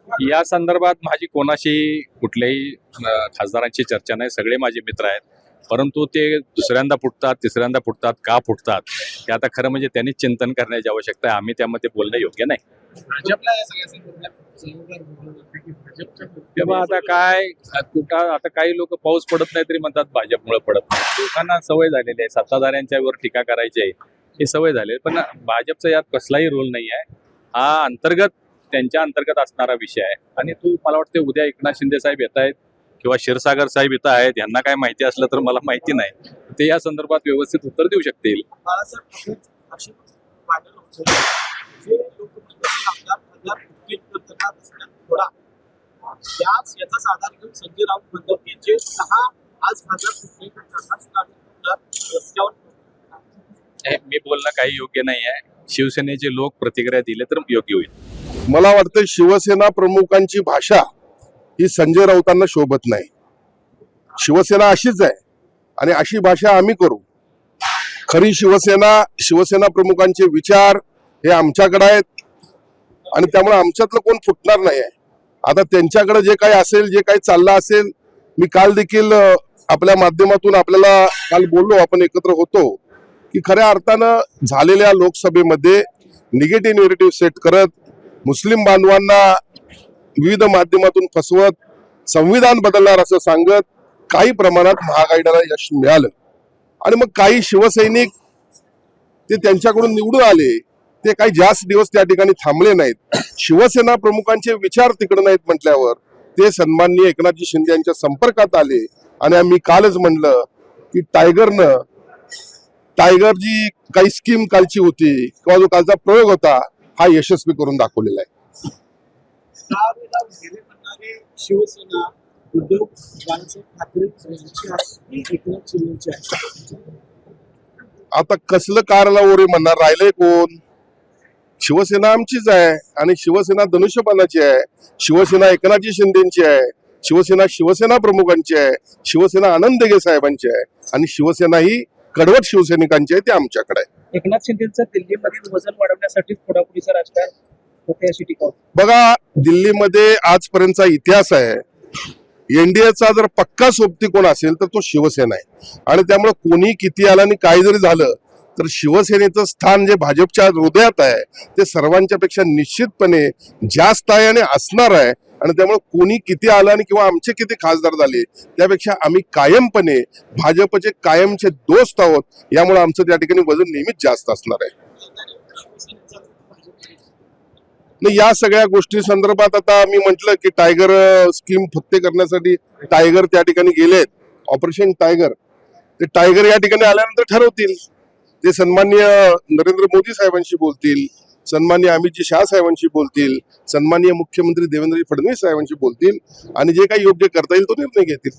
या संदर्भात माझी कोणाशी कुठल्याही खासदारांची चर्चा नाही. सगळे माझे मित्र आहेत, परंतु ते दुसऱ्यांदा फुटतात, तिसऱ्यांदा फुटतात, का फुटतात हे आता खरं म्हणजे त्यांनीच चिंतन करण्याची आवश्यकता आहे. आम्ही त्यामध्ये बोलणं योग्य नाही. भाजपला या सगळ्या संदर्भात तेव्हा आता काय कुठं आता काही लोक पाऊस पडत नाही तरी म्हणतात भाजपमुळे पडत नाही. लोकांना सवय झालेली आहे, सत्ताधाऱ्यांच्या वर टीका करायची आहे ही सवय झाली आहे. पण भाजपचा यात कसलाही रोल नाही आहे. हा अंतर्गत त्यांच्या अंतर्गत असणारा विषय आहे. आणि तू मला वाटतं उद्या एकनाथ शिंदे साहेब येत आहेत किंवा क्षीरसागर साहेब येत आहेत. यांना काय माहिती असलं तर मला माहिती नाही, ते या संदर्भात व्यवस्थित उत्तर देऊ शकतील. याचाच आधार घेऊन संजय राऊत म्हणतात की जे 6 आज रस्त्यावर मी बोलणं काही योग्य नाही आहे. शिवसेनेचे लोक प्रतिक्रिया दिले तर योग्य होईल. मला वाटतं शिवसेना प्रमुखांची भाषा ही संजय राऊतांना शोभत नाही. शिवसेना अशीच आहे आणि अशी भाषा आम्ही करू. खरी शिवसेना प्रमुखांचे विचार हे आमच्याकडे आहेत आणि त्यामुळे आमच्यातलं कोण फुटणार नाही आहे. आता त्यांच्याकडे जे काही असेल, जे काही चाललं असेल, मी काल देखील आपल्या माध्यमातून आपल्याला काल बोललो, आपण एकत्र होतो की खऱ्या अर्थानं झालेल्या लोकसभेमध्ये निगेटिव्ह नेरेटिव्ह सेट करत मुस्लिम बांधवांना विविध माध्यमातून फसवत संविधान बदलणार असं सांगत काही प्रमाणात महाआघाडीला यश मिळालं. आणि मग काही शिवसैनिक ते त्यांच्याकडून निवडून आले, ते काही जास्त दिवस त्या ठिकाणी थांबले नाहीत. शिवसेना प्रमुखांचे विचार तिकडे नाहीत म्हटल्यावर ते सन्माननीय एकनाथजी शिंदे यांच्या संपर्कात आले आणि आम्ही कालच म्हणलं की टायगर जी काही स्कीम कालची होती किंवा जो कालचा प्रयोग होता हा यशस्वी करून दाखवलेला आहे. शिवसेना उद्धव बाळासाहेब ठाकरे यांची एकनाथ शिंदेची आहे. आता कसलं कारला ओरे म्हणणार राहिलंय कोण? शिवसेना आमचीच आहे आणि शिवसेना धनुष्यबाणाची आहे. शिवसेना एकनाथजी शिंदेची आहे. शिवसेना प्रमुखांची आहे. शिवसेना आनंद दिघे साहेबांची आहे आणि शिवसेना ही कडवट शिवसैनिकांची आहे, ते आमच्याकडे आहे. एकनाथ शिंदेचं दिल्लीमधील वजन वाढवण्यासाठी फोडाफोडीचं राजकारण होते अशी टीका. बघा, दिल्लीमध्ये आजपर्यंतचा इतिहास आहे. एनडीएचा जर पक्का सोबती कोण असेल तर तो शिवसेना आहे आणि त्यामुळे कोणी किती आला आणि काय जरी झालं तर शिवसेनेचं स्थान जे भाजपच्या हृदयात आहे ते सर्वांच्या पेक्षा निश्चितपणे जास्त आहे आणि असणार आहे. आणि त्यामुळे कोणी किती आलं आणि किंवा आमचे किती खासदार झाले त्यापेक्षा आम्ही कायमपणे भाजपचे कायमचे दोस्त आहोत. यामुळे आमचं त्या ठिकाणी वजन नेहमीच जास्त असणार आहे. या सगळ्या गोष्टी संदर्भात आता मी म्हटलं की टायगर स्कीम फत्ते करण्यासाठी टायगर त्या ठिकाणी गेलेत, ऑपरेशन टायगर. ते टायगर या ठिकाणी आल्यानंतर ठरवतील. ते सन्माननीय नरेंद्र मोदी साहेबांशी बोलतील, सन्माननीय अमितजी शाह साहेबांशी बोलतील, सन्माननीय मुख्यमंत्री देवेंद्र फडणवीस साहेबांशी बोलतील आणि जे काही योग्य करता येईल तो निर्णय घेतील.